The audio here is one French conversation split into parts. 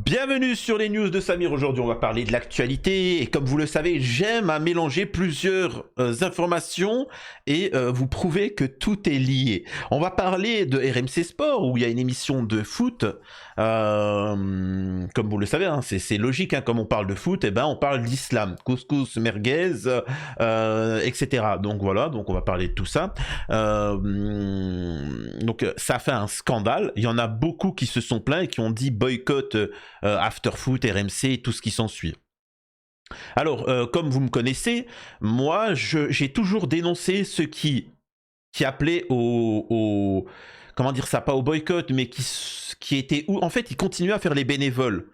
Bienvenue sur les news de Samir. Aujourd'hui on va parler de l'actualité et comme vous le savez j'aime à mélanger plusieurs informations et vous prouver que tout est lié. On va parler de RMC Sport où il y a une émission de foot, comme vous le savez hein, c'est logique hein, comme on parle de foot, et ben on parle d'islam, couscous, merguez, etc. Donc voilà, donc on va parler de tout ça. Donc ça a fait un scandale, il y en a beaucoup qui se sont plaints et qui ont dit boycott Afterfoot, RMC et tout ce qui s'ensuit. Alors, comme vous me connaissez, moi, j'ai toujours dénoncé ceux qui appelaient au comment dire ça, pas au boycott, mais qui étaient où en fait ils continuaient à faire les bénévoles.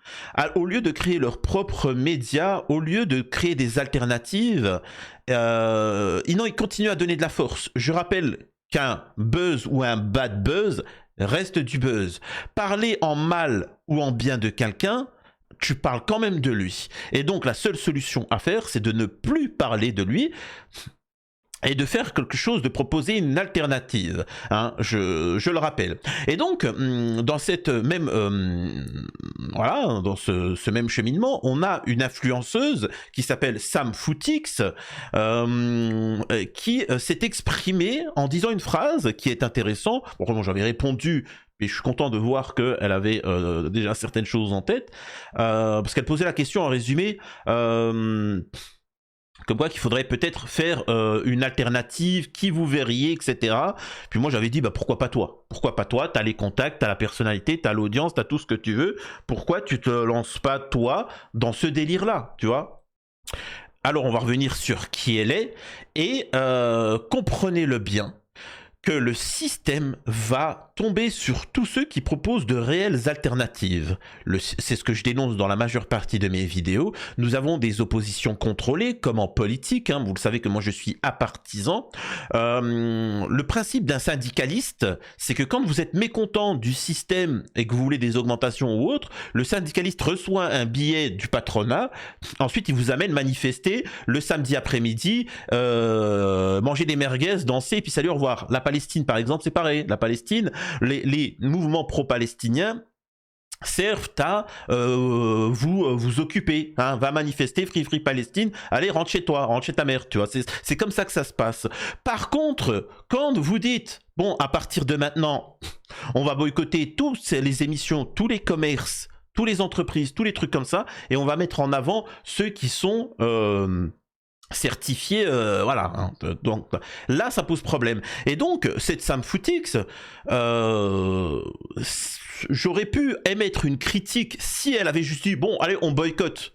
Au lieu de créer leurs propres médias, au lieu de créer des alternatives, ils continuent à donner de la force. Je rappelle qu'un buzz ou un bad buzz reste du buzz. Parler en mal ou en bien de quelqu'un, tu parles quand même de lui. Et donc la seule solution à faire, c'est de ne plus parler de lui et de faire quelque chose, de proposer une alternative, hein, je le rappelle. Et donc, dans cette même, voilà, dans ce même cheminement, on a une influenceuse qui s'appelle Sam Footix, qui s'est exprimée en disant une phrase qui est intéressante. Bon, vraiment, j'avais répondu, mais je suis content de voir qu'elle avait déjà certaines choses en tête, parce qu'elle posait la question en résumé, comme quoi qu'il faudrait peut-être faire une alternative, qui vous verriez, etc. Puis moi j'avais dit, bah pourquoi pas toi? Pourquoi pas toi? T'as les contacts, t'as la personnalité, t'as l'audience, t'as tout ce que tu veux. Pourquoi tu te lances pas toi dans ce délire-là, tu vois? Alors on va revenir sur qui elle est, et comprenez-le bien, que le système va tomber sur tous ceux qui proposent de réelles alternatives. C'est ce que je dénonce dans la majeure partie de mes vidéos. Nous avons des oppositions contrôlées, comme en politique, hein. Vous le savez que moi je suis apartisan. Le principe d'un syndicaliste, c'est que quand vous êtes mécontent du système et que vous voulez des augmentations ou autre, le syndicaliste reçoit un billet du patronat, ensuite il vous amène manifester le samedi après-midi, manger des merguez, danser, et puis salut, au revoir. La Palestine, par exemple, c'est pareil. La Palestine, les mouvements pro-palestiniens servent à vous occuper, hein, va manifester, free Palestine, allez rentre chez toi, rentre chez ta mère, tu vois, c'est comme ça que ça se passe. Par contre, quand vous dites, bon, à partir de maintenant, on va boycotter toutes les émissions, tous les commerces, toutes les entreprises, tous les trucs comme ça, et on va mettre en avant ceux qui sont certifié, voilà, hein, donc là ça pose problème. Et donc cette Sam Footix, j'aurais pu émettre une critique si elle avait juste dit bon allez on boycotte.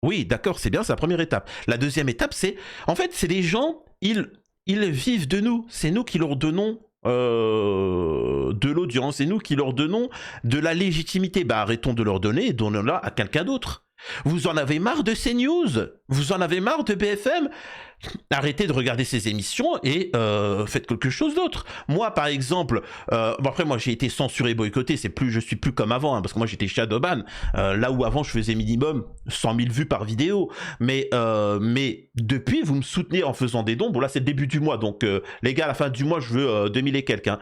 Oui d'accord, c'est bien, c'est la première étape. La deuxième étape, c'est en fait c'est des gens, ils vivent de nous, c'est nous qui leur donnons de l'audience, c'est nous qui leur donnons de la légitimité. Bah arrêtons de leur donner et donnons-la à quelqu'un d'autre. Vous en avez marre de CNews? Vous en avez marre de BFM? Arrêtez de regarder ces émissions et faites quelque chose d'autre. Moi, par exemple, bon après moi j'ai été censuré, boycotté, je suis plus comme avant, hein, parce que moi j'étais shadowban, là où avant je faisais minimum 100 000 vues par vidéo, mais depuis vous me soutenez en faisant des dons. Bon là c'est le début du mois, donc les gars à la fin du mois je veux 2000 et quelques, hein.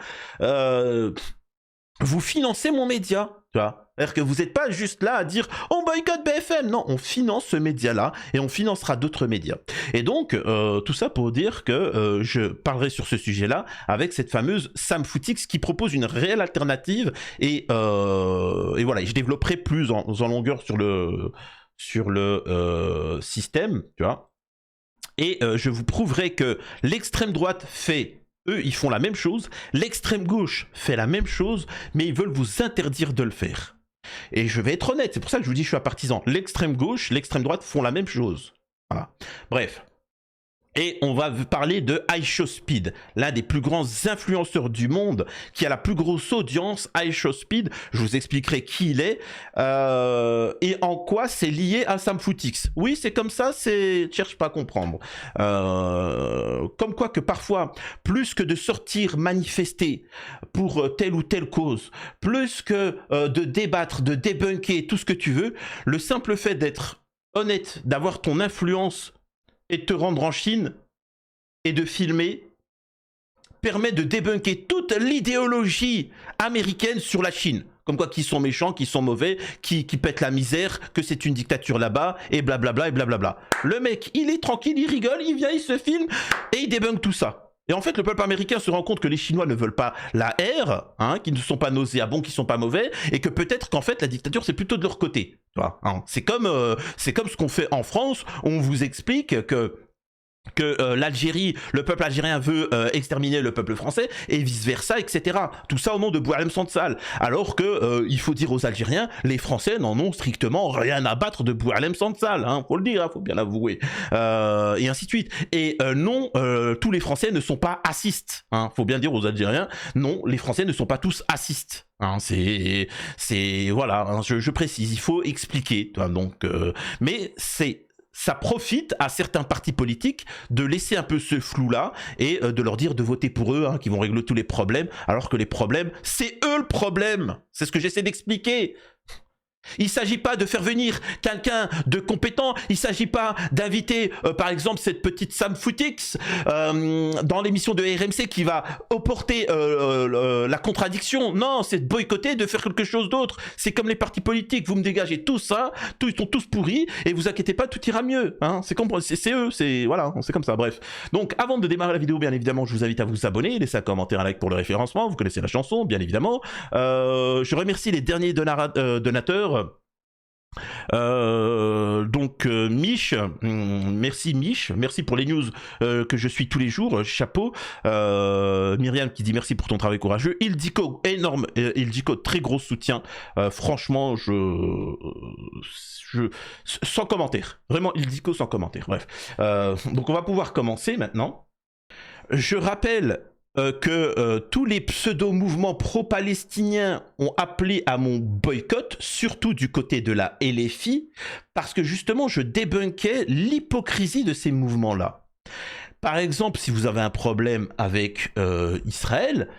Vous financez mon média, tu vois. C'est-à-dire que vous n'êtes pas juste là à dire on boycotte BFM. Non, on finance ce média-là et on financera d'autres médias. Et donc, tout ça pour dire que je parlerai sur ce sujet-là avec cette fameuse Sam Footix qui propose une réelle alternative et voilà, et je développerai plus en longueur sur le système, tu vois. Et je vous prouverai que l'extrême droite fait... Eux, ils font la même chose, l'extrême gauche fait la même chose, mais ils veulent vous interdire de le faire. Et je vais être honnête, c'est pour ça que je vous dis que je suis un partisan. L'extrême gauche, l'extrême droite font la même chose. Voilà. Bref. Et on va parler de iShowSpeed, l'un des plus grands influenceurs du monde, qui a la plus grosse audience. iShowSpeed, je vous expliquerai qui il est et en quoi c'est lié à Sam Footix. Oui, c'est comme ça, cherche pas à comprendre. Comme quoi que parfois, plus que de sortir manifester pour telle ou telle cause, plus que de débattre, de débunker, tout ce que tu veux, le simple fait d'être honnête, d'avoir ton influence et de te rendre en Chine et de filmer permet de débunker toute l'idéologie américaine sur la Chine. Comme quoi qu'ils sont méchants, qu'ils sont mauvais, qui pètent la misère, que c'est une dictature là-bas, et blablabla, et blablabla. Le mec, il est tranquille, il rigole, il vient, il se filme, et il débunk tout ça. Et en fait, le peuple américain se rend compte que les Chinois ne veulent pas la haine, hein, qu'ils ne sont pas nauséabonds, qu'ils ne sont pas mauvais, et que peut-être qu'en fait, la dictature, c'est plutôt de leur côté. Hein. C'est comme ce qu'on fait en France, on vous explique que l'Algérie, le peuple algérien veut exterminer le peuple français et vice versa, etc. Tout ça au nom de Boualem Sansal. Alors que il faut dire aux Algériens, les Français n'en ont strictement rien à battre de Boualem Sansal, hein, faut le dire, hein, faut bien l'avouer, et ainsi de suite. Et non, tous les Français ne sont pas racistes, hein, faut bien dire aux Algériens, non, les Français ne sont pas tous racistes. Hein, c'est voilà, hein, je précise, il faut expliquer. Donc, mais ça profite à certains partis politiques de laisser un peu ce flou-là et de leur dire de voter pour eux, hein, qui vont régler tous les problèmes, alors que les problèmes, c'est eux le problème. C'est ce que j'essaie d'expliquer. Il ne s'agit pas de faire venir quelqu'un de compétent, il ne s'agit pas d'inviter par exemple cette petite Sam Footix dans l'émission de RMC qui va opporter la contradiction. Non, c'est de boycotter, de faire quelque chose d'autre. C'est comme les partis politiques, vous me dégagez tout ça, ils sont tous pourris et vous inquiétez pas, tout ira mieux. Hein, c'est eux, voilà, c'est comme ça, bref. Donc avant de démarrer la vidéo, bien évidemment, je vous invite à vous abonner, laisser un commentaire, un like pour le référencement, vous connaissez la chanson, bien évidemment. Je remercie les derniers donateurs. Mich, merci Mich, merci pour les news que je suis tous les jours, chapeau. Myriam qui dit merci pour ton travail courageux. Ildiko, énorme, Ildiko, très gros soutien. Franchement, sans commentaire, vraiment Ildiko sans commentaire. Bref, donc on va pouvoir commencer maintenant. Je rappelle que tous les pseudo-mouvements pro-palestiniens ont appelé à mon boycott, surtout du côté de la LFI, parce que justement je débunkais l'hypocrisie de ces mouvements-là. Par exemple, si vous avez un problème avec Israël,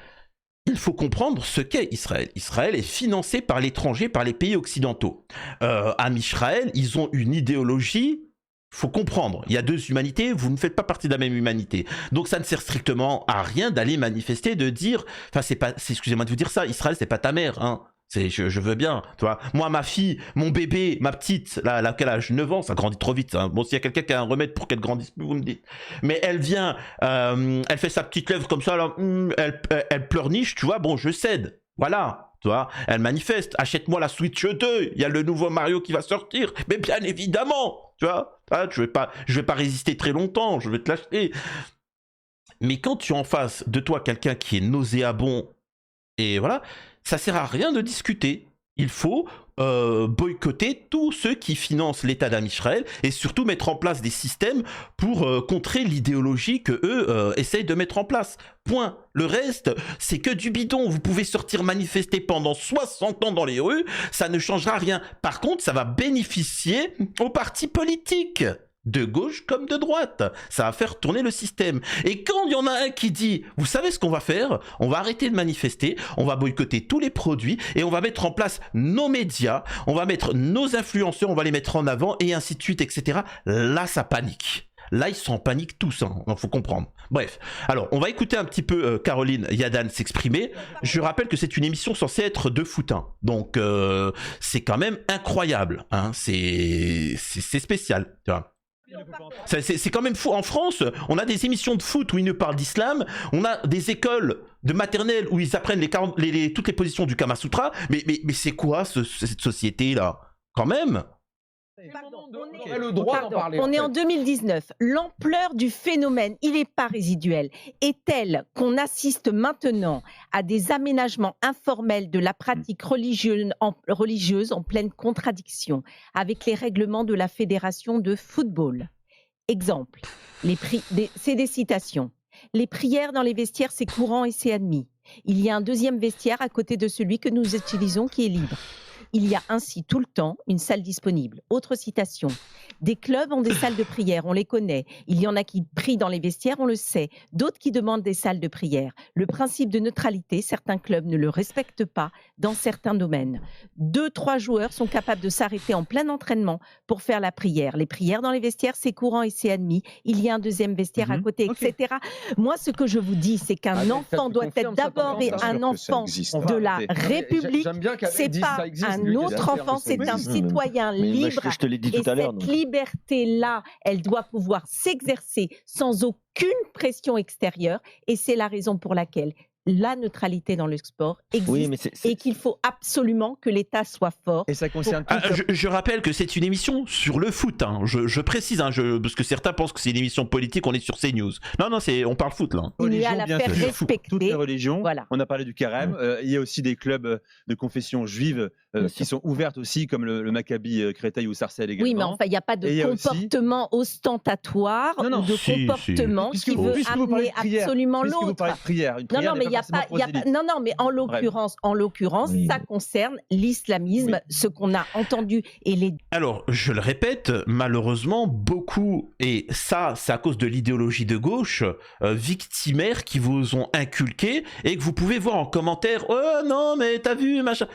il faut comprendre ce qu'est Israël. Israël est financé par l'étranger, par les pays occidentaux. À Israël, ils ont une idéologie. Faut comprendre, il y a deux humanités, vous ne faites pas partie de la même humanité. Donc ça ne sert strictement à rien d'aller manifester, de dire, enfin excusez-moi de vous dire ça, Israël c'est pas ta mère, hein. Je veux bien, tu vois. Moi, ma fille, mon bébé, ma petite, là, laquelle âge 9 ans, ça grandit trop vite. Hein. Bon, s'il y a quelqu'un qui a un remède pour qu'elle grandisse plus, vous me dites. Mais elle vient, elle fait sa petite lèvre comme ça, là, elle pleurniche, tu vois, bon, je cède. Voilà, tu vois, elle manifeste, achète-moi la Switch 2, il y a le nouveau Mario qui va sortir, mais bien évidemment, tu vois, je vais pas résister très longtemps, je vais te l'acheter. Mais quand tu as en face de toi quelqu'un qui est nauséabond, et voilà, ça sert à rien de discuter. Il faut boycotter tous ceux qui financent l'État d'Israël et surtout mettre en place des systèmes pour contrer l'idéologie que eux essayent de mettre en place. Point. Le reste, c'est que du bidon. Vous pouvez sortir manifester pendant 60 ans dans les rues, ça ne changera rien. Par contre, ça va bénéficier aux partis politiques. De gauche comme de droite. Ça va faire tourner le système. Et quand il y en a un qui dit, vous savez ce qu'on va faire? On va arrêter de manifester, on va boycotter tous les produits et on va mettre en place nos médias, on va mettre nos influenceurs, on va les mettre en avant et ainsi de suite, etc. Là, ça panique. Là, ils sont en panique tous, hein. Donc, faut comprendre. Bref, alors, on va écouter un petit peu Caroline Yadan s'exprimer. Je rappelle que c'est une émission censée être de foot, hein. Donc, c'est quand même incroyable, hein. C'est spécial, tu vois. C'est quand même fou. En France, on a des émissions de foot où ils nous parlent d'islam, on a des écoles de maternelle où ils apprennent toutes les positions du Kama Sutra, mais c'est quoi cette société-là? Quand même. On est en 2019. L'ampleur du phénomène, il n'est pas résiduel, est telle qu'on assiste maintenant à des aménagements informels de la pratique religieuse en pleine contradiction avec les règlements de la Fédération de football. Exemple, c'est des citations. Les prières dans les vestiaires, c'est courant et c'est admis. Il y a un deuxième vestiaire à côté de celui que nous utilisons qui est libre. Il y a ainsi tout le temps une salle disponible. Autre citation. Des clubs ont des salles de prière, on les connaît. Il y en a qui prient dans les vestiaires, on le sait. D'autres qui demandent des salles de prière. Le principe de neutralité, certains clubs ne le respectent pas dans certains domaines. 2-3 joueurs sont capables de s'arrêter en plein entraînement pour faire la prière. Les prières dans les vestiaires, c'est courant et c'est admis. Il y a un deuxième vestiaire à côté, etc. Moi, ce que je vous dis, c'est qu'un enfant doit être d'abord un enfant de la République. C'est pas un autre enfant, c'est un citoyen libre. Je te l'ai dit tout à l'heure. Cette liberté-là, elle doit pouvoir s'exercer sans aucune pression extérieure. Et c'est la raison pour laquelle la neutralité dans le sport existe et qu'il faut absolument que l'État soit fort. Et ça concerne je rappelle que c'est une émission sur le foot. Hein. Je précise, parce que certains pensent que c'est une émission politique, on est sur CNews. Non, on parle foot là. Il y a à la faire respecter. Toutes les religions. Voilà. On a parlé du carême. Il y a aussi des clubs de confession juive qui sont ouvertes aussi, comme le Maccabi Créteil ou Sarcelles également. Oui, mais enfin, il n'y a pas de comportement ostentatoire ou de comportement qui veut amener absolument l'autre. Vous parlez de prière. Une prière mais en l'occurrence, ça concerne l'islamisme, ce qu'on a entendu. Alors, je le répète, malheureusement, beaucoup, et ça, c'est à cause de l'idéologie de gauche, victimaires qui vous ont inculqué et que vous pouvez voir en commentaire « Oh non, mais t'as vu, machin ».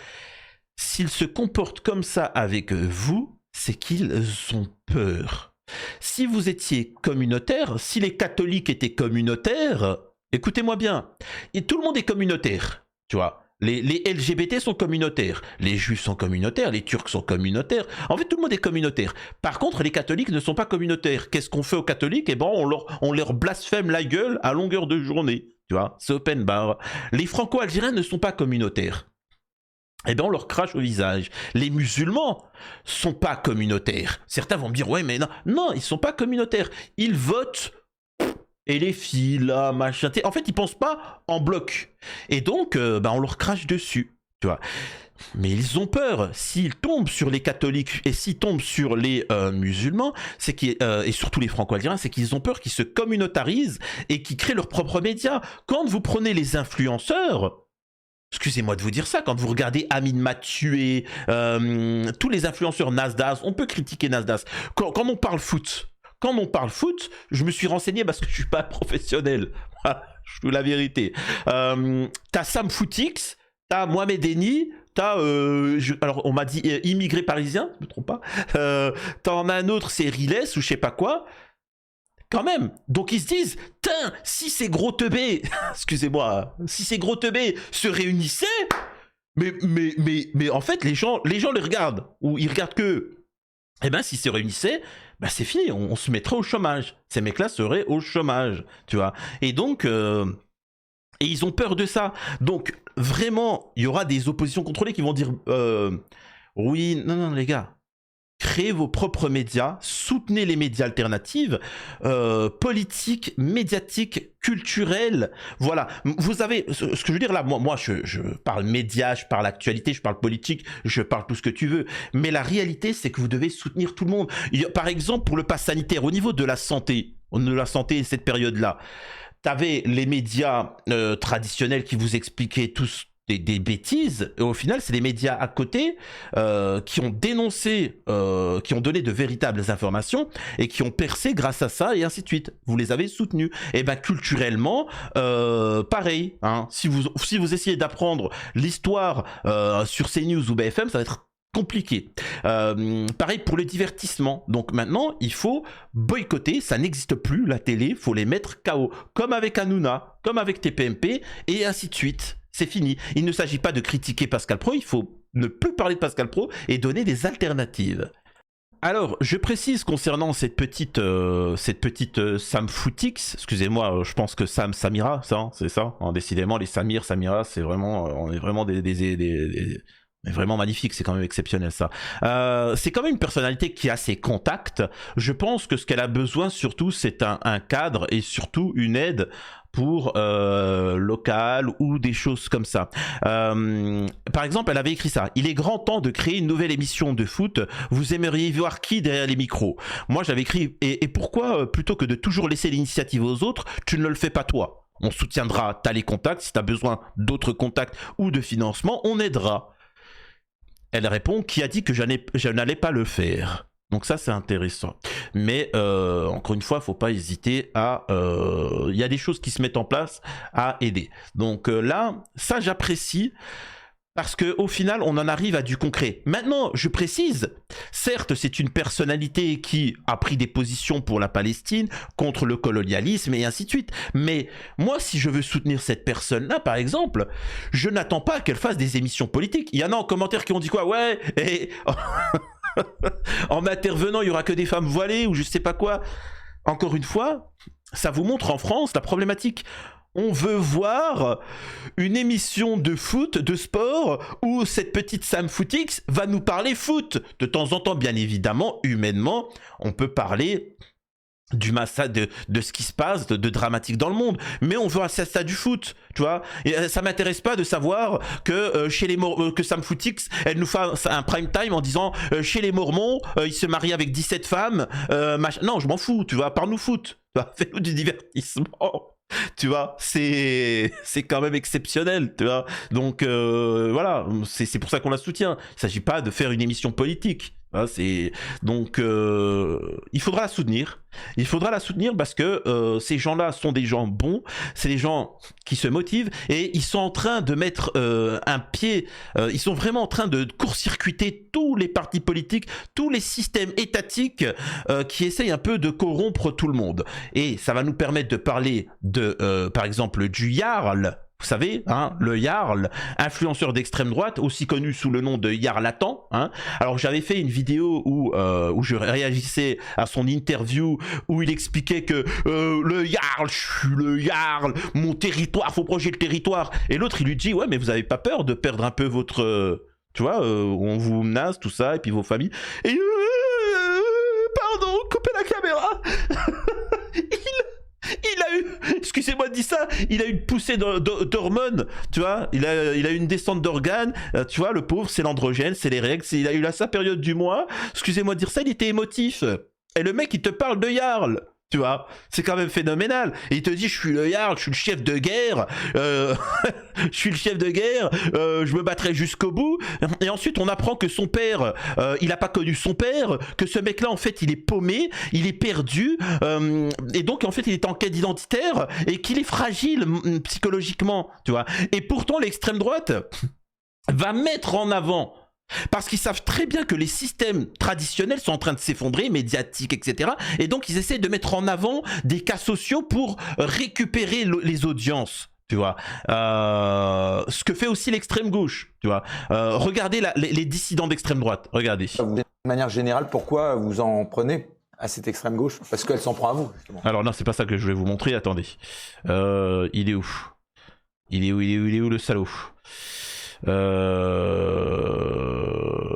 S'ils se comportent comme ça avec vous, c'est qu'ils ont peur. Si vous étiez communautaire, si les catholiques étaient communautaires, écoutez-moi bien, et tout le monde est communautaire, tu vois. Les LGBT sont communautaires, les juifs sont communautaires, les turcs sont communautaires. En fait, tout le monde est communautaire. Par contre, les catholiques ne sont pas communautaires. Qu'est-ce qu'on fait aux catholiques ? Eh ben, on leur blasphème la gueule à longueur de journée, tu vois. C'est open bar. Les franco-algériens ne sont pas communautaires. Eh bien, on leur crache au visage. Les musulmans sont pas communautaires. Certains vont me dire, ouais, mais non, ils sont pas communautaires. Ils votent. Et les filles, là, machin. En fait, ils pensent pas en bloc. Et donc, on leur crache dessus, tu vois. Mais ils ont peur. S'ils tombent sur les catholiques et s'ils tombent sur les musulmans, et surtout les franco-algériens, c'est qu'ils ont peur qu'ils se communautarisent et qu'ils créent leurs propres médias. Quand vous prenez les influenceurs... Excusez-moi de vous dire ça, quand vous regardez Amine Mathieu, tous les influenceurs Nasdaq, on peut critiquer Nasdaq. Quand on parle foot, je me suis renseigné parce que je suis pas professionnel. Voilà, je dis la vérité. T'as Sam Footix, t'as Mohamed Eni, alors on m'a dit immigré parisien, je me trompe pas. T'en as un autre, c'est Riles ou je sais pas quoi. Quand même, donc ils se disent, si ces gros teubés, excusez-moi, si ces gros teubés se réunissaient, mais en fait les gens les regardent, ou ils regardent que, eh ben s'ils se réunissaient, c'est fini, on se mettrait au chômage, ces mecs-là seraient au chômage, tu vois, et donc, et ils ont peur de ça, donc vraiment, il y aura des oppositions contrôlées qui vont dire, oui, non les gars, créez vos propres médias, soutenez les médias alternatifs, politiques, médiatiques, culturels. Voilà. Vous avez, ce que je veux dire là, moi je parle médias, je parle actualité, je parle politique, je parle tout ce que tu veux. Mais la réalité, c'est que vous devez soutenir tout le monde. Par exemple, pour le pass sanitaire, au niveau de la santé, cette période-là, t'avais les médias traditionnels qui vous expliquaient tous des bêtises, et au final c'est les médias à côté qui ont dénoncé, qui ont donné de véritables informations et qui ont percé grâce à ça, et ainsi de suite. Vous les avez soutenus. Et culturellement, pareil, hein, si vous essayez d'apprendre l'histoire sur CNews ou BFM, ça va être compliqué. Pareil pour le divertissement. Donc maintenant, il faut boycotter, ça n'existe plus, la télé, faut les mettre KO. Comme avec Hanouna, comme avec TPMP, et ainsi de suite. C'est fini. Il ne s'agit pas de critiquer Pascal Praud, il faut ne plus parler de Pascal Praud et donner des alternatives. Alors, je précise concernant cette petite Sam Footix, excusez-moi, je pense que Samira, ça, c'est ça, hein, décidément, les Samira, c'est vraiment, on est vraiment Mais vraiment magnifique, c'est quand même exceptionnel ça. C'est quand même une personnalité qui a ses contacts. Je pense que ce qu'elle a besoin surtout, c'est un cadre et surtout une aide pour local ou des choses comme ça. Par exemple, elle avait écrit ça. Il est grand temps de créer une nouvelle émission de foot. Vous aimeriez voir qui derrière les micros? Moi, j'avais écrit et pourquoi plutôt que de toujours laisser l'initiative aux autres, tu ne le fais pas toi? On soutiendra, t'as les contacts, si t'as besoin d'autres contacts ou de financement, on aidera. Elle répond, qui a dit que je n'allais pas le faire. Donc ça, c'est intéressant. Mais encore une fois, il ne faut pas hésiter à... Il y a des choses qui se mettent en place à aider. Donc là, ça, j'apprécie. Parce qu'au final, on en arrive à du concret. Maintenant, je précise, certes, c'est une personnalité qui a pris des positions pour la Palestine, contre le colonialisme et ainsi de suite. Mais moi, si je veux soutenir cette personne-là, par exemple, je n'attends pas qu'elle fasse des émissions politiques. Il y en a en commentaire qui ont dit quoi? Ouais, et en m'intervenant, il n'y aura que des femmes voilées ou je sais pas quoi. Encore une fois, ça vous montre en France la problématique. On veut voir une émission de foot, de sport, où cette petite Sam Footix va nous parler foot. De temps en temps, bien évidemment, humainement, on peut parler du massacre, de ce qui se passe, de dramatique dans le monde. Mais on veut ça du foot, tu vois. Et ça m'intéresse pas de savoir que que Sam Footix, elle nous fait un prime time en disant chez les Mormons, ils se marient avec 17 femmes. Non, je m'en fous, tu vois. Parle-nous foot. Fais-nous du divertissement. Tu vois, c'est quand même exceptionnel, tu vois. Donc voilà, c'est pour ça qu'on la soutient. Il s'agit pas de faire une émission politique. Hein, donc il faudra la soutenir. Il faudra la soutenir parce que ces gens-là sont des gens bons, c'est des gens qui se motivent et ils sont en train de mettre un pied, ils sont vraiment en train de court-circuiter tous les partis politiques, tous les systèmes étatiques qui essayent un peu de corrompre tout le monde. Et ça va nous permettre de parler de, par exemple, du Jarl. Vous savez, hein, le Jarl, influenceur d'extrême droite, aussi connu sous le nom de Jarlatan. Hein. Alors j'avais fait une vidéo où je réagissais à son interview, où il expliquait que le Jarl, je suis le Jarl, mon territoire, faut protéger le territoire. Et l'autre, il lui dit, ouais, mais vous avez pas peur de perdre un peu votre... tu vois, on vous menace, tout ça, et puis vos familles. Et... pardon, coupez la caméra. Il a eu, excusez-moi de dire ça, il a eu une poussée d'hormones, tu vois, il a eu une descente d'organes, tu vois, le pauvre, c'est l'androgène, c'est les règles, il a eu sa période du mois, excusez-moi de dire ça, il était émotif. Et le mec, il te parle de Jarl. Tu vois, c'est quand même phénoménal. Et il te dit, je suis le Jarl, je suis le chef de guerre, je suis le chef de guerre, je me battrai jusqu'au bout. Et ensuite, on apprend que son père, il a pas connu son père, que ce mec-là, en fait, il est paumé, il est perdu, et donc, en fait, il est en quête identitaire et qu'il est fragile psychologiquement, tu vois. Et pourtant, l'extrême droite va mettre en avant, parce qu'ils savent très bien que les systèmes traditionnels sont en train de s'effondrer, médiatiques, etc. Et donc, ils essaient de mettre en avant des cas sociaux pour récupérer les audiences, tu vois. Ce que fait aussi l'extrême gauche, tu vois. Regardez les dissidents d'extrême droite, regardez. De manière générale, pourquoi vous en prenez à cette extrême gauche? Parce qu'elle s'en prend à vous, justement. Alors non, c'est pas ça que je vais vous montrer, attendez. Il est où? Il est où le salaud?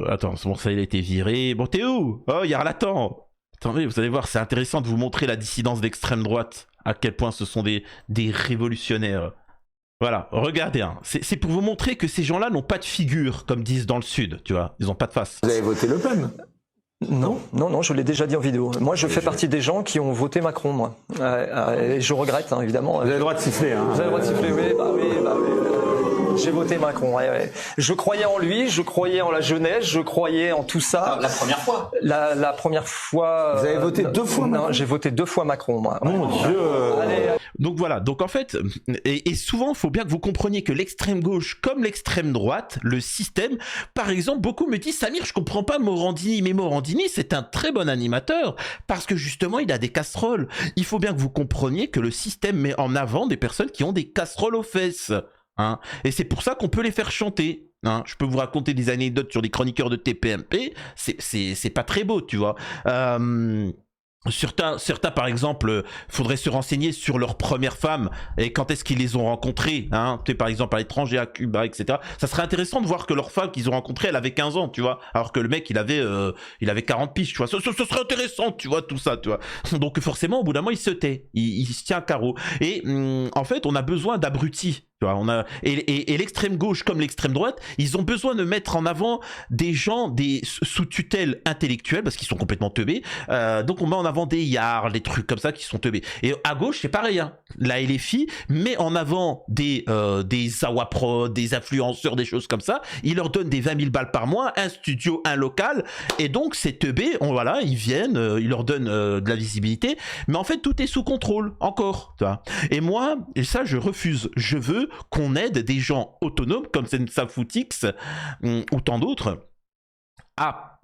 Attends, bon, ça il a été viré. Bon, t'es où? Oh, Jarlatan. Attendez, vous allez voir, c'est intéressant de vous montrer la dissidence d'extrême droite. À quel point ce sont des révolutionnaires. Voilà, regardez, hein. C'est pour vous montrer que ces gens-là n'ont pas de figure, comme disent dans le Sud, tu vois. Ils n'ont pas de face. Vous avez voté Le Pen? Non, je l'ai déjà dit en vidéo. Moi, je fais partie des gens qui ont voté Macron, moi. Et je regrette, hein, évidemment. Vous avez le droit de siffler, hein. Vous avez le droit de siffler, oui, bah oui. J'ai voté Macron, ouais. Je croyais en lui, je croyais en la jeunesse, je croyais en tout ça. La première fois? La première fois... Vous avez voté 2 fois Macron? Non, j'ai voté 2 fois Macron, moi. Mon Dieu. Allez. Donc voilà, donc en fait, et souvent, il faut bien que vous compreniez que l'extrême gauche, comme l'extrême droite, le système, par exemple, beaucoup me disent, Samir, je comprends pas Morandini, mais Morandini, c'est un très bon animateur, parce que justement, il a des casseroles. Il faut bien que vous compreniez que le système met en avant des personnes qui ont des casseroles aux fesses. Hein, et c'est pour ça qu'on peut les faire chanter. Hein. Je peux vous raconter des anecdotes sur des chroniqueurs de TPMP, c'est pas très beau, tu vois. Certains, par exemple, faudrait se renseigner sur leur première femme et quand est-ce qu'ils les ont rencontrées, hein, tu sais, par exemple à l'étranger, à Cuba, etc. Ça serait intéressant de voir que leur femme qu'ils ont rencontrée, elle avait 15 ans, tu vois, alors que le mec, il avait 40 piges, tu vois. Ce serait intéressant, tu vois, tout ça, tu vois. Donc forcément, au bout d'un moment, il se tait, il se tient à carreau. Et en fait, on a besoin d'abrutis. Et l'extrême gauche comme l'extrême droite, ils ont besoin de mettre en avant des gens sous tutelle intellectuelle parce qu'ils sont complètement teubés. Donc on met en avant des yards, des trucs comme ça qui sont teubés. Et à gauche, c'est pareil. Hein. La LFI met en avant des Zawapro, des influenceurs, des choses comme ça. Ils leur donnent des 20 000 balles par mois, un studio, un local. Et donc ces teubés, voilà, ils viennent, ils leur donnent de la visibilité. Mais en fait, tout est sous contrôle, encore. Tu vois. Et moi, et ça, je refuse. Je veux qu'on aide des gens autonomes comme Senza Footix ou tant d'autres à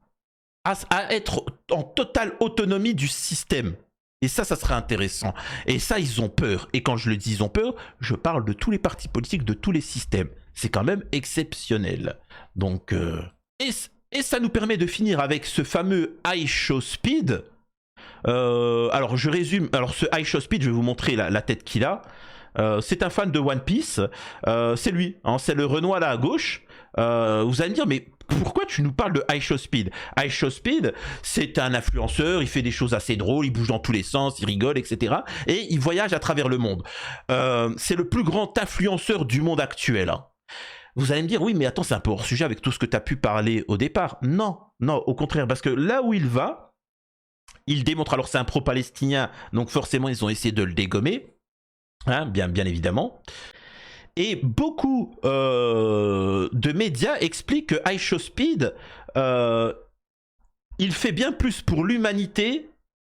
être en totale autonomie du système. Et ça serait intéressant. Et ça, ils ont peur. Et quand je le dis, ils ont peur, je parle de tous les partis politiques, de tous les systèmes. C'est quand même exceptionnel. Donc, et ça nous permet de finir avec ce fameux iShowSpeed. Alors, je résume. Alors, ce iShowSpeed, je vais vous montrer la tête qu'il a. C'est un fan de One Piece, c'est lui, hein, c'est le Renoir là à gauche. Vous allez me dire, mais pourquoi tu nous parles de iShowSpeed? iShowSpeed, c'est un influenceur, il fait des choses assez drôles, il bouge dans tous les sens, il rigole, etc. Et il voyage à travers le monde. C'est le plus grand influenceur du monde actuel. Hein. Vous allez me dire, oui, mais attends, c'est un peu hors sujet avec tout ce que tu as pu parler au départ. Non, au contraire, parce que là où il va, il démontre, alors c'est un pro-palestinien, donc forcément ils ont essayé de le dégommer. Hein, bien évidemment. Et beaucoup de médias expliquent que iShowSpeed, il fait bien plus pour l'humanité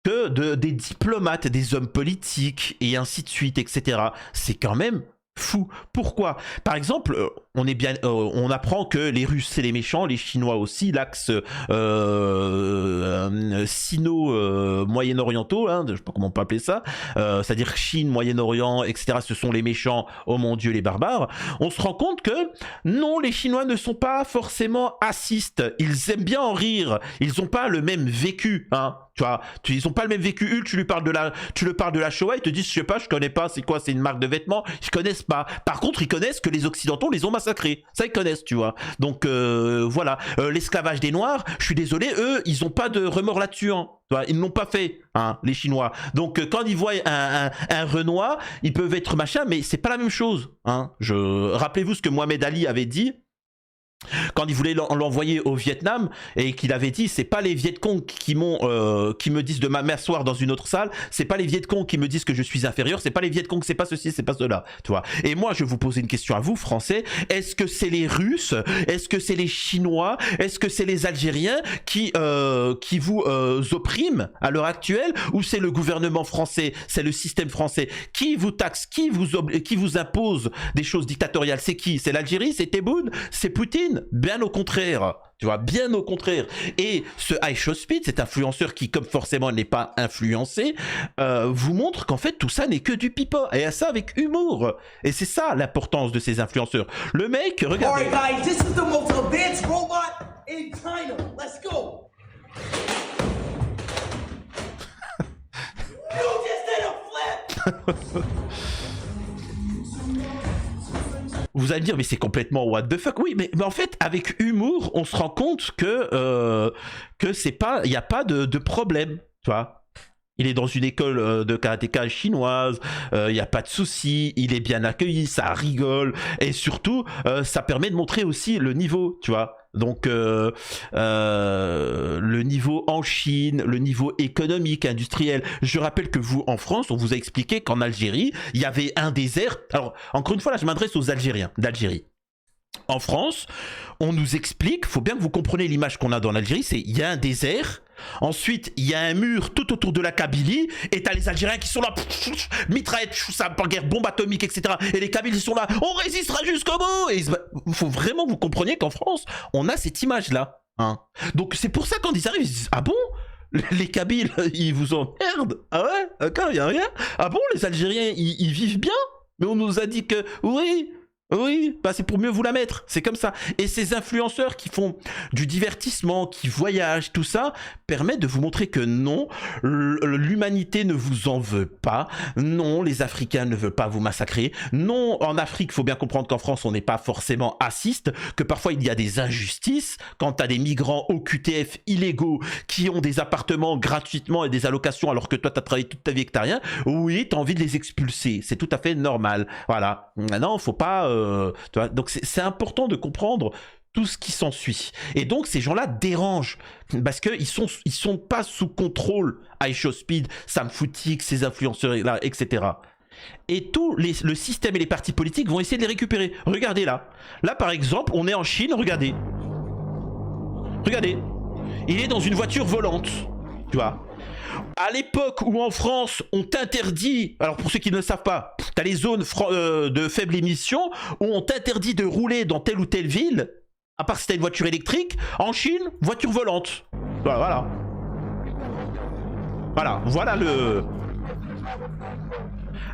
que des diplomates, des hommes politiques et ainsi de suite, etc. C'est quand même fou. Pourquoi? Par exemple, on apprend que les Russes c'est les méchants, les Chinois aussi, l'axe sino-moyen-orientaux, hein, je sais pas comment on peut appeler ça, c'est-à-dire Chine, Moyen-Orient, etc. Ce sont les méchants, oh mon Dieu, les barbares. On se rend compte que non, les Chinois ne sont pas forcément racistes. Ils aiment bien en rire. Ils n'ont pas le même vécu, hein. Tu vois, ils ont pas le même vécu. Hulk, tu le parles de la Shoah, ils te disent, je sais pas, je connais pas, c'est quoi, c'est une marque de vêtements, ils connaissent pas. Par contre, ils connaissent que les Occidentaux les ont massacrés. Ça, ils connaissent, tu vois. Donc, voilà. L'esclavage des Noirs, je suis désolé, eux, ils ont pas de remords là-dessus, hein. Tu vois, ils ne l'ont pas fait, hein, les Chinois. Donc, quand ils voient un Renoir, ils peuvent être machin, mais c'est pas la même chose, hein. Rappelez-vous ce que Mohamed Ali avait dit. Quand il voulait l'envoyer au Vietnam et qu'il avait dit, c'est pas les Vietcong qui me disent de m'asseoir dans une autre salle, c'est pas les Vietcong qui me disent que je suis inférieur, c'est pas les Vietcong, c'est pas ceci, c'est pas cela, tu vois. Et moi, je vais vous poser une question à vous, Français. Est-ce que c'est les Russes? Est-ce que c'est les Chinois? Est-ce que c'est les Algériens qui vous oppriment à l'heure actuelle? Ou c'est le gouvernement français? C'est le système français? Qui vous taxe? Qui vous impose des choses dictatoriales? C'est qui? C'est l'Algérie? C'est Tebboune? C'est Poutine? Bien au contraire, tu vois, bien au contraire. Et ce iShowSpeed, cet influenceur qui, comme forcément n'est pas influencé, vous montre qu'en fait tout ça n'est que du pipeau. Et à ça avec humour. Et c'est ça l'importance de ces influenceurs. Le mec, regardez. Alright guys, this is the most advanced robot in China. Let's go. You just did a flip. Vous allez me dire, mais c'est complètement what the fuck. Oui, mais en fait, avec humour, on se rend compte que c'est pas, il n'y a pas de problème, tu vois. Il est dans une école de karatéka chinoise, il n'y a pas de souci, il est bien accueilli, ça rigole, et surtout, ça permet de montrer aussi le niveau, tu vois. Donc, le niveau en Chine, le niveau économique, industriel. Je rappelle que vous, en France, on vous a expliqué qu'en Algérie, il y avait un désert. Alors, encore une fois, là, je m'adresse aux Algériens d'Algérie. En France, on nous explique, faut bien que vous compreniez l'image qu'on a dans l'Algérie, c'est il y a un désert, ensuite il y a un mur tout autour de la Kabylie, et t'as les Algériens qui sont là, mitraillettes, ça par guerre, bombe atomique, etc. Et les Kabyles ils sont là, on résistera jusqu'au bout. Et il faut vraiment que vous compreniez qu'en France, on a cette image-là. Hein. Donc c'est pour ça quand ils arrivent, ils se disent, ah bon? Les Kabyles, ils vous emmerdent? Ah ouais? D'accord, il y a rien? Ah bon, les Algériens, ils vivent bien? Mais on nous a dit que, oui... Oui, bah c'est pour mieux vous la mettre, c'est comme ça. Et ces influenceurs qui font du divertissement, qui voyagent, tout ça, permettent de vous montrer que non, l'humanité ne vous en veut pas, non, les Africains ne veulent pas vous massacrer, non, en Afrique, il faut bien comprendre qu'en France, on n'est pas forcément raciste, que parfois il y a des injustices, quand tu as des migrants OQTF illégaux qui ont des appartements gratuitement et des allocations alors que toi, tu as travaillé toute ta vie et que tu n'as rien, oui, tu as envie de les expulser, c'est tout à fait normal. Voilà, maintenant, faut pas... tu vois, donc c'est important de comprendre tout ce qui s'ensuit. Et donc ces gens-là dérangent parce qu'ils sont pas sous contrôle. iShowSpeed, Sam Footique, ces influenceurs-là, etc. Et tout le système et les partis politiques vont essayer de les récupérer. Regardez là. Là par exemple, on est en Chine, regardez. Regardez. Il est dans une voiture volante. Tu vois. À l'époque où en France on t'interdit, alors pour ceux qui ne le savent pas, t'as les zones de faible émission où on t'interdit de rouler dans telle ou telle ville, à part si t'as une voiture électrique. En Chine, voiture volante. Voilà. Voilà le...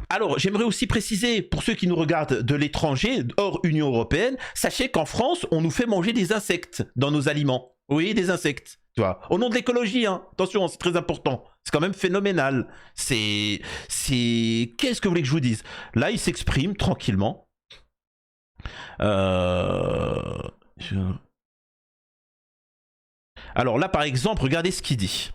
Alors, j'aimerais aussi préciser, pour ceux qui nous regardent de l'étranger, hors Union Européenne, sachez qu'en France, on nous fait manger des insectes dans nos aliments. Oui, des insectes. Tu vois, au nom de l'écologie, hein. Attention, c'est très important. C'est quand même phénoménal. Qu'est-ce que vous voulez que je vous dise? Là, il s'exprime tranquillement. Alors là, par exemple, regardez ce qu'il dit.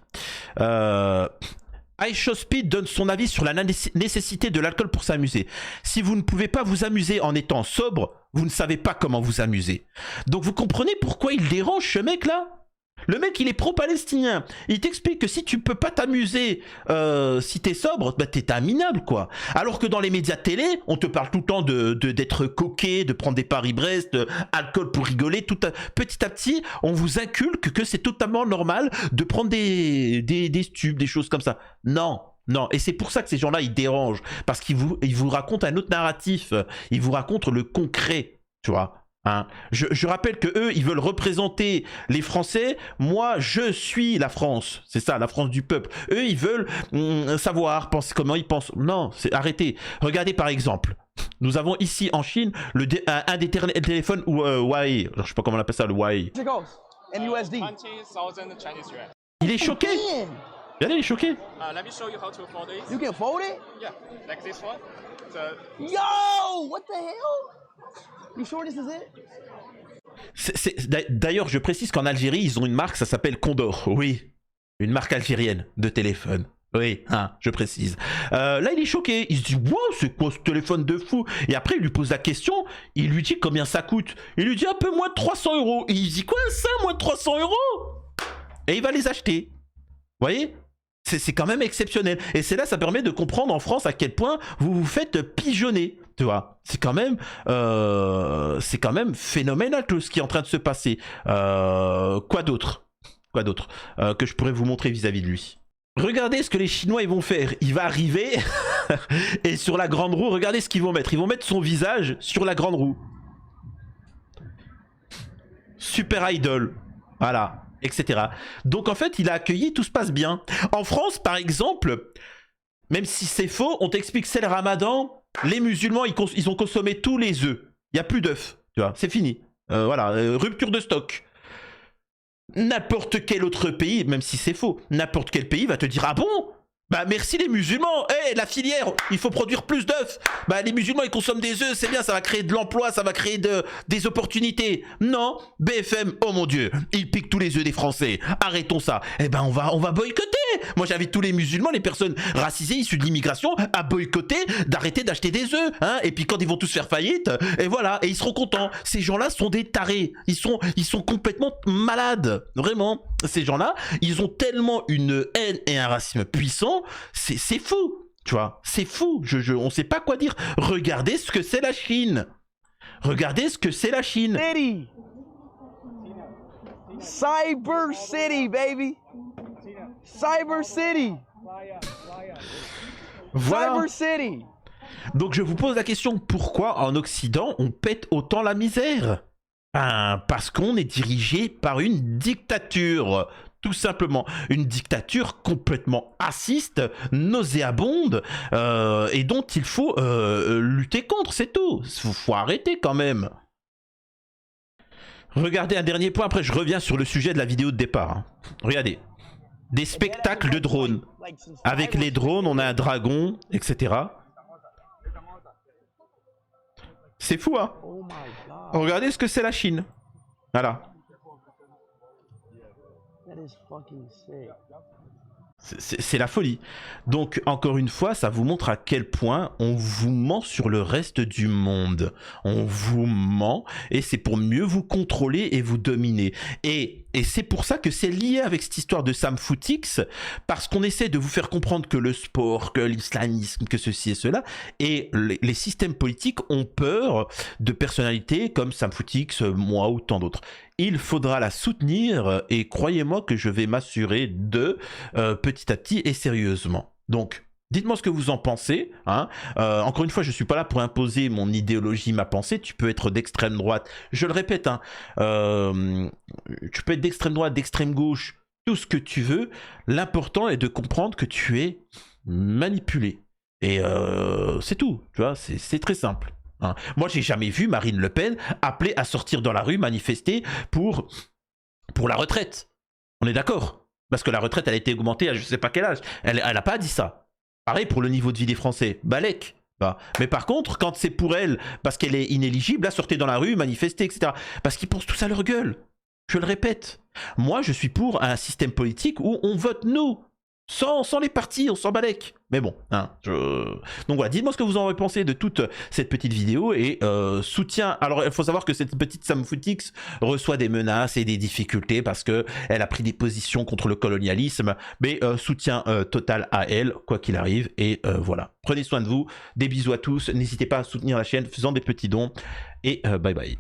iShowSpeed donne son avis sur la nécessité de l'alcool pour s'amuser. Si vous ne pouvez pas vous amuser en étant sobre, vous ne savez pas comment vous amuser. Donc vous comprenez pourquoi il dérange ce mec-là? Le mec, il est pro-palestinien. Il t'explique que si tu peux pas t'amuser si t'es sobre, bah t'es un minable, quoi. Alors que dans les médias de télé, on te parle tout le temps d'être coquet, de prendre des Paris-Brest, alcool pour rigoler. Petit à petit, on vous inculque que c'est totalement normal de prendre des stupes, des choses comme ça. Non. Et c'est pour ça que ces gens-là, ils dérangent. Parce qu'ils vous racontent un autre narratif. Ils vous racontent le concret, tu vois. Hein. Je rappelle que eux, ils veulent représenter les Français. Moi, je suis la France. C'est ça, la France du peuple. Eux, ils veulent savoir comment ils pensent. Non, arrêtez. Regardez par exemple. Nous avons ici en Chine un des téléphones Huawei. Je sais pas comment on appelle ça, le Huawei. Il est choqué. Regardez, il est choqué. Let me show you how to fold it. You can fold it? Yeah, like this one. Yo, what the hell? You sure this is it? D'ailleurs, je précise qu'en Algérie, ils ont une marque, ça s'appelle Condor. Oui, une marque algérienne de téléphone. Oui, hein, je précise. Là, il est choqué. Il se dit, wow, c'est quoi ce téléphone de fou? Et après, il lui pose la question. Il lui dit combien ça coûte. Il lui dit un peu moins de 300 €. Et il dit quoi ça, moins de 300 €? Et il va les acheter. Vous voyez? C'est quand même exceptionnel. Et c'est là, ça permet de comprendre en France à quel point vous vous faites pigeonner. Tu vois, c'est quand même phénoménal tout ce qui est en train de se passer. Quoi d'autre que je pourrais vous montrer vis-à-vis de lui? Regardez ce que les Chinois ils vont faire. Il va arriver et sur la grande roue, regardez ce qu'ils vont mettre. Ils vont mettre son visage sur la grande roue. Super Idol. Voilà. Etc. Donc en fait, il a accueilli, tout se passe bien. En France, par exemple, même si c'est faux, on t'explique c'est le Ramadan, les musulmans, ils ont consommé tous les œufs. Il n'y a plus d'œufs, tu vois, c'est fini. Voilà, rupture de stock. N'importe quel autre pays, même si c'est faux, n'importe quel pays va te dire, ah bon? Bah merci les musulmans, la filière, il faut produire plus d'œufs. Bah les musulmans ils consomment des œufs, c'est bien, ça va créer de l'emploi, ça va créer des opportunités. Non, BFM, oh mon Dieu, ils piquent tous les œufs des Français. Arrêtons ça. Eh ben on va boycotter. Moi j'invite tous les musulmans, les personnes racisées issues de l'immigration à boycotter, d'arrêter d'acheter des œufs. Hein. Et puis quand ils vont tous faire faillite, et voilà, et ils seront contents. Ces gens-là sont des tarés. Ils sont complètement malades. Vraiment, ces gens-là, ils ont tellement une haine et un racisme puissant. C'est fou, tu vois, c'est fou, on sait pas quoi dire. Regardez ce que c'est la Chine. Regardez ce que c'est la Chine. City. Cyber City, baby. Cyber City. Voilà. Cyber City. Donc je vous pose la question, pourquoi en Occident on pète autant la misère? Parce qu'on est dirigé par une dictature. Tout simplement, une dictature complètement raciste, nauséabonde, et dont il faut lutter contre, c'est tout. Faut arrêter quand même. Regardez un dernier point, après je reviens sur le sujet de la vidéo de départ. Hein. Regardez, des spectacles de drones. Avec les drones, on a un dragon, etc. C'est fou, hein. Regardez ce que c'est la Chine. Voilà. C'est la folie. Donc, encore une fois, ça vous montre à quel point on vous ment sur le reste du monde. On vous ment et c'est pour mieux vous contrôler et vous dominer. Et c'est pour ça que c'est lié avec cette histoire de Sam Footix, parce qu'on essaie de vous faire comprendre que le sport, que l'islamisme, que ceci et cela, et les systèmes politiques ont peur de personnalités comme Sam Footix, moi ou tant d'autres. Il faudra la soutenir et croyez-moi que je vais m'assurer de petit à petit et sérieusement. Donc, dites-moi ce que vous en pensez. Hein. Encore une fois, je ne suis pas là pour imposer mon idéologie, ma pensée. Tu peux être d'extrême droite. Je le répète, hein, tu peux être d'extrême droite, d'extrême gauche, tout ce que tu veux. L'important est de comprendre que tu es manipulé. Et c'est tout. Tu vois, c'est très simple. Hein. Moi, j'ai jamais vu Marine Le Pen appeler à sortir dans la rue, manifester pour la retraite. On est d'accord? Parce que la retraite, elle a été augmentée à je sais pas quel âge. Elle n'a pas dit ça. Pareil pour le niveau de vie des Français. Balek. Bah. Mais par contre, quand c'est pour elle, parce qu'elle est inéligible, là, sortez dans la rue, manifester, etc. Parce qu'ils pensent tous à leur gueule. Je le répète. Moi, je suis pour un système politique où on vote nous. Sans les partis, on s'en balèque. Mais bon, hein, donc voilà, dites-moi ce que vous en pensez de toute cette petite vidéo et soutien. Alors, il faut savoir que cette petite Sam Footix reçoit des menaces et des difficultés parce que elle a pris des positions contre le colonialisme, mais soutien total à elle, quoi qu'il arrive. Et voilà, prenez soin de vous. Des bisous à tous. N'hésitez pas à soutenir la chaîne faisant des petits dons. Et bye bye.